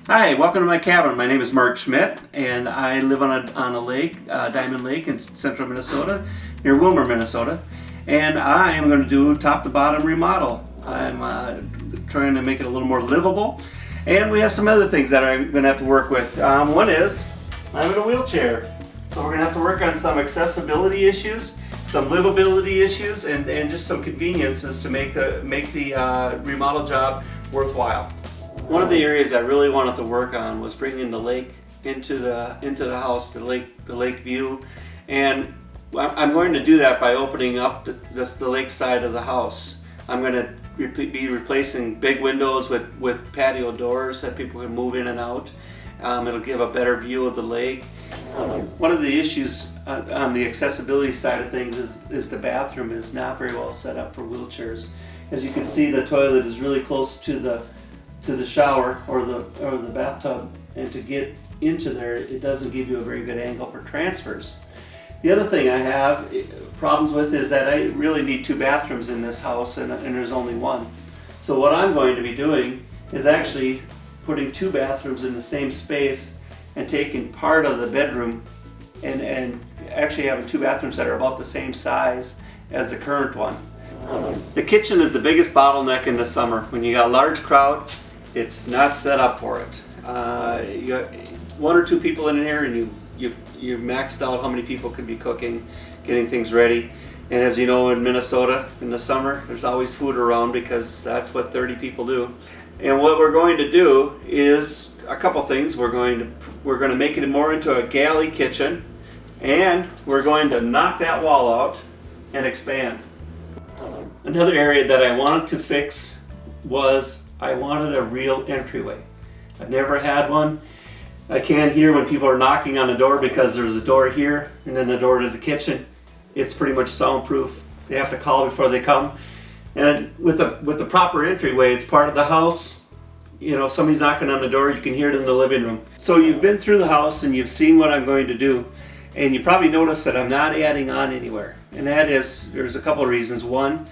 Hi, welcome to my cabin. My name is Mark Schmitt, and I live on a lake, Diamond Lake in central Minnesota, near Wilmer, Minnesota. And I am going to do top to bottom remodel. I'm trying to make it a little more livable, and we have some other things that I'm going to have to work with. One is I'm in a wheelchair, so we're going to have to work on some accessibility issues, some livability issues, and just some conveniences to make the remodel job worthwhile. One of the areas I really wanted to work on was bringing the lake into the house, the lake view, and I'm going to do that by opening up the lake side of the house. I'm going to be replacing big windows with patio doors that people can move in and out. It'll give a better view of the lake. One of the issues on the accessibility side of things is the bathroom is not very well set up for wheelchairs. As you can see, the toilet is really close to the shower or the bathtub, and to get into there, it doesn't give you a very good angle for transfers. The other thing I have problems with is that I really need two bathrooms in this house, and there's only one. So what I'm going to be doing is actually putting two bathrooms in the same space and taking part of the bedroom and actually having two bathrooms that are about the same size as the current one. The kitchen is the biggest bottleneck in the summer. When you got a large crowd, it's not set up for it. You got one or two people in here, and you've maxed out how many people can be cooking, getting things ready. And as you know, in Minnesota in the summer, there's always food around because that's what 30 people do. And what we're going to do is a couple things. We're going to make it more into a galley kitchen, and we're going to knock that wall out and expand. Another area that I wanted to fix was I wanted a real entryway. I've never had one. I can't hear when people are knocking on the door because there's a door here and then the door to the kitchen. It's pretty much soundproof. They have to call before they come. And with the proper entryway, it's part of the house. You know, somebody's knocking on the door, you can hear it in the living room. So you've been through the house and you've seen what I'm going to do, and you probably noticed that I'm not adding on anywhere. And that is, there's a couple of reasons. One,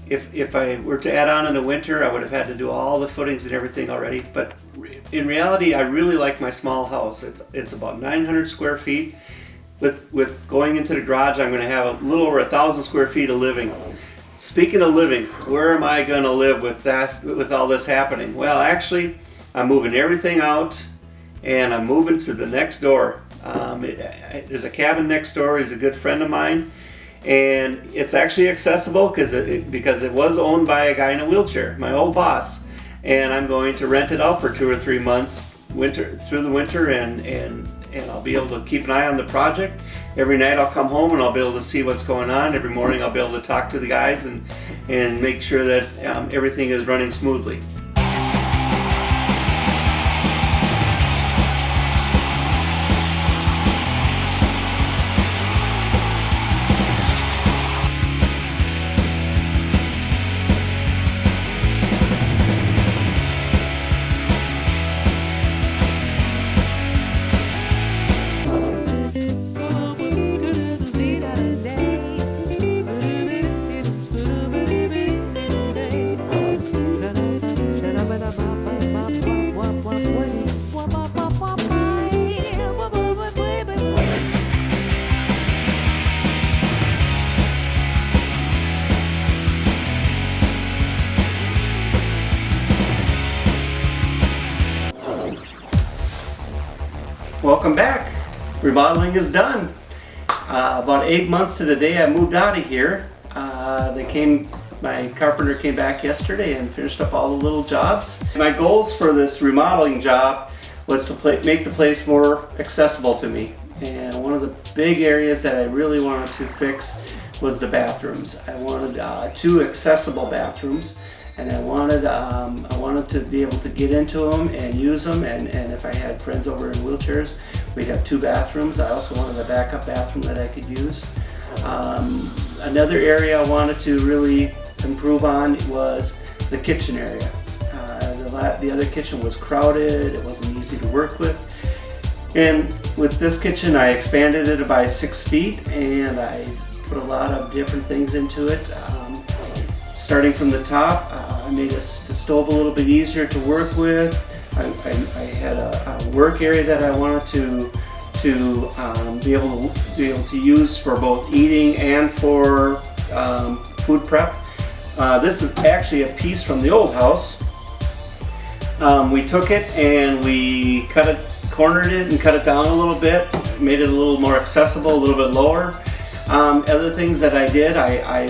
if I were to add on in the winter, I would have had to do all the footings and everything already. But in reality, I really like my small house. It's about 900 square feet. With going into the garage, I'm going to have a little over 1,000 square feet of living. Speaking of living, where am I going to live with all this happening? Well, actually, I'm moving everything out, and I'm moving to the next door. There's a cabin next door. He's a good friend of mine. And it's actually accessible because it was owned by a guy in a wheelchair, my old boss. And I'm going to rent it out for 2 or 3 months through the winter, and I'll be able to keep an eye on the project. Every night I'll come home and I'll be able to see what's going on. Every morning I'll be able to talk to the guys and make sure that everything is running smoothly. Welcome back. Remodeling is done. About 8 months to the day I moved out of here. My carpenter came back yesterday and finished up all the little jobs. My goals for this remodeling job was to make the place more accessible to me. And one of the big areas that I really wanted to fix was the bathrooms. I wanted 2 accessible bathrooms. And I wanted to be able to get into them and use them, and if I had friends over in wheelchairs, we'd have 2 bathrooms. I also wanted a backup bathroom that I could use. Another area I wanted to really improve on was the kitchen area. The other kitchen was crowded, it wasn't easy to work with. And with this kitchen, I expanded it by 6 feet, and I put a lot of different things into it. Starting from the top, I made the stove a little bit easier to work with. I had a work area that I wanted to be able to use for both eating and for food prep. This is actually a piece from the old house. We took it and we cornered it and cut it down a little bit, made it a little more accessible, a little bit lower. Other things that I did, I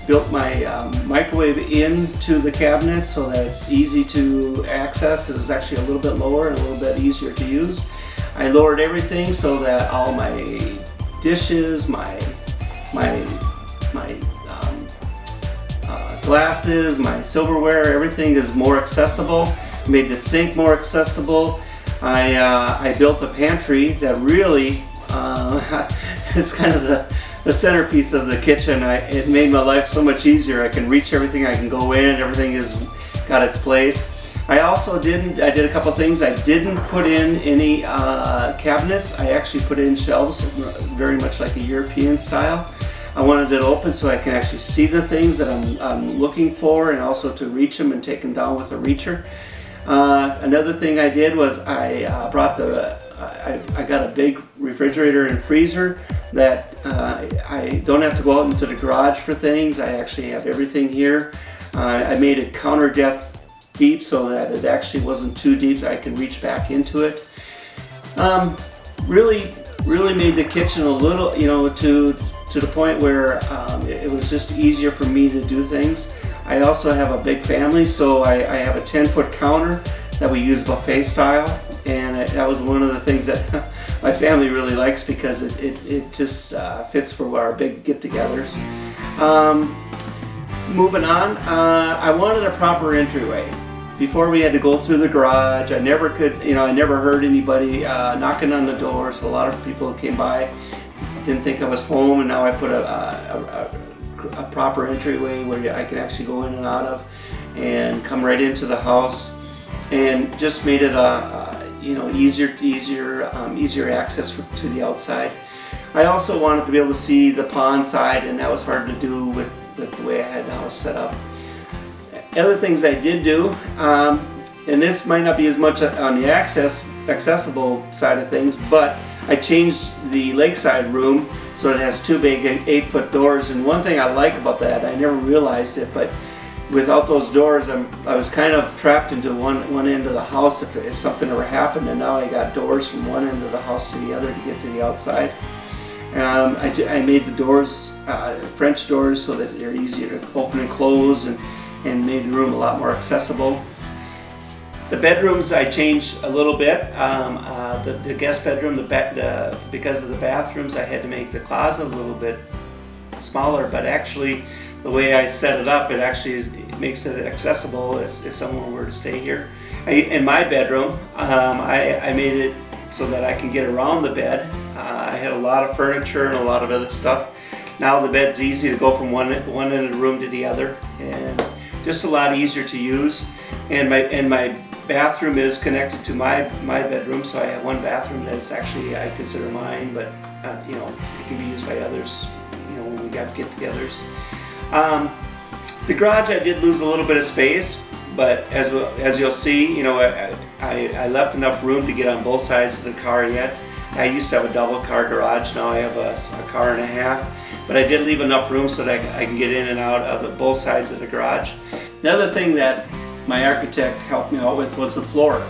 built my microwave into the cabinet so that it's easy to access. It was actually a little bit lower and a little bit easier to use. I lowered everything so that all my dishes, my glasses, my silverware, everything is more accessible. Made the sink more accessible. I built a pantry that really it's kind of the centerpiece of the kitchen. It made my life so much easier. I can reach everything, I can go in, everything has got its place. I did a couple things. I didn't put in any cabinets. I actually put in shelves, very much like a European style. I wanted it open so I can actually see the things that I'm looking for, and also to reach them and take them down with a reacher. Another thing I did was I got a big refrigerator and freezer that I don't have to go out into the garage for things. I actually have everything here. I made it counter depth deep so that it actually wasn't too deep, that I could reach back into it. Really made the kitchen a little, to the point where it was just easier for me to do things. I also have a big family, so I have a 10-foot counter that we use buffet style, and that was one of the things that my family really likes because it just fits for our big get-togethers. Moving on, I wanted a proper entryway. Before we had to go through the garage, I never heard anybody knocking on the door, so a lot of people came by, didn't think I was home, and now I put a proper entryway where I can actually go in and out of and come right into the house, and just made it easier access to the outside. I also wanted to be able to see the pond side, and that was hard to do with the way I had the house set up. Other things I did do, and this might not be as much on the accessible side of things, but I changed the lakeside room so it has two big 8-foot doors. And one thing I like about that, I never realized it, but without those doors, I was kind of trapped into one end of the house if something ever happened. And now I got doors from one end of the house to the other to get to the outside. I made the doors French doors so that they're easier to open and close, and made the room a lot more accessible. The bedrooms I changed a little bit. The guest bedroom, because of the bathrooms, I had to make the closet a little bit smaller, but actually the way I set it up, it makes it accessible if someone were to stay here. In my bedroom, I made it so that I can get around the bed. I had a lot of furniture and a lot of other stuff. Now the bed's easy to go from one end of the room to the other, and just a lot easier to use. And my bathroom is connected to my bedroom, so I have one bathroom that's actually I consider mine, but it can be used by others. When we got get-togethers. The garage, I did lose a little bit of space, but as you'll see, I left enough room to get on both sides of the car yet. I used to have a double car garage. Now I have a car and a half, but I did leave enough room so that I can get in and out of both sides of the garage. Another thing that my architect helped me out with was the floor.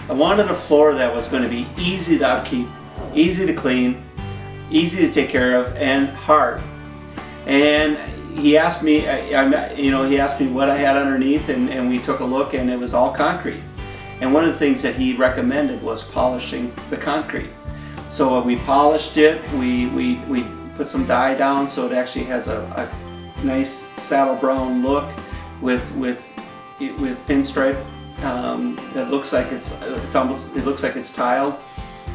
I wanted a floor that was going to be easy to upkeep, easy to clean, easy to take care of, and hard. And he asked me, what I had underneath, and we took a look, and it was all concrete. And one of the things that he recommended was polishing the concrete. So we polished it. We put some dye down so it actually has a nice saddle brown look with pinstripe that looks like it looks like it's tiled.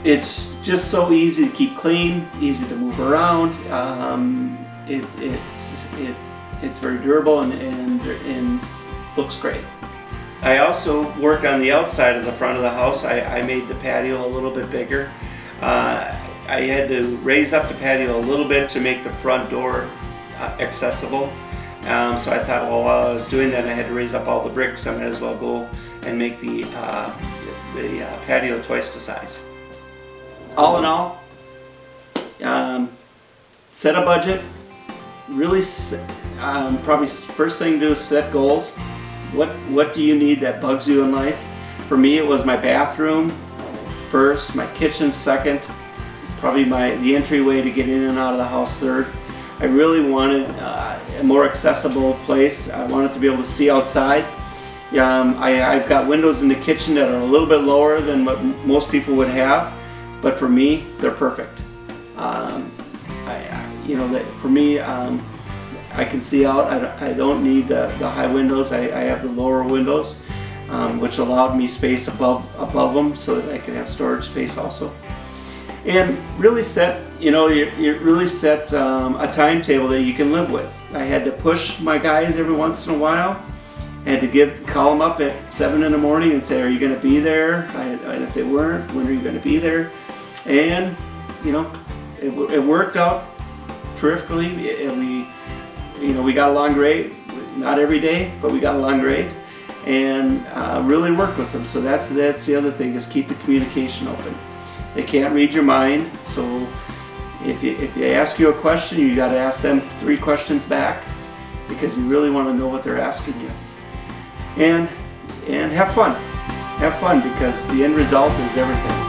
It's just so easy to keep clean, easy to move around. It's very durable and looks great. I also worked on the outside of the front of the house. I made the patio a little bit bigger. I had to raise up the patio a little bit to make the front door accessible. So I thought, well, while I was doing that, I had to raise up all the bricks. I might as well go and make the patio twice the size. All in all, set a budget. Really, probably first thing to do is set goals. What do you need that bugs you in life? For me, it was my bathroom first, my kitchen second, probably the entryway to get in and out of the house third. I really wanted a more accessible place. I wanted to be able to see outside. I've got windows in the kitchen that are a little bit lower than what most people would have, but for me, they're perfect. For me, I can see out. I don't need the high windows. I have the lower windows, which allowed me space above them so that I could have storage space also. And really set, you really set a timetable that you can live with. I had to push my guys every once in a while. I had to call them up at 7 in the morning and say, "Are you going to be there?" And if they weren't, "When are you going to be there?" And it worked out terrifically. We got along great. Not every day, but we got along great, and really worked with them. So that's the other thing, is keep the communication open. They can't read your mind, so if they ask you a question, you got to ask them 3 questions back, because you really want to know what they're asking you. And have fun, because the end result is everything.